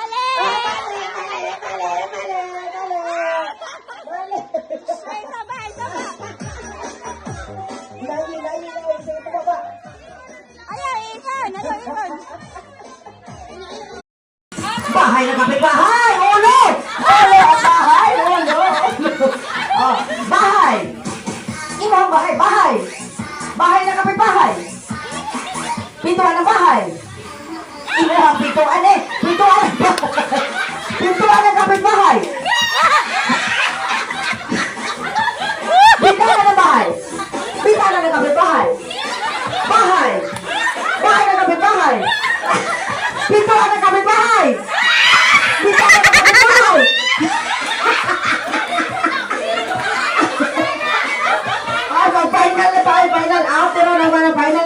Mali! Ay, sabay, sabay. Ayaw, ikon. Ayaw, ikon. Bahay na kapitbahay! Ulo! Ulo ang bahay! Ulo! Oh, bahay! Imo ang bahay! Bahay! Bahay na kapitbahay! Pintuan ng bahay! Imo ang pintuan eh! Pintuan! Pintuan ng kapitbahay! Bintana ng bahay! Bintana ng kapitbahay! Bahay! Bahay ng kapitbahay! Pintuan ng kapitbahay! Bintana ng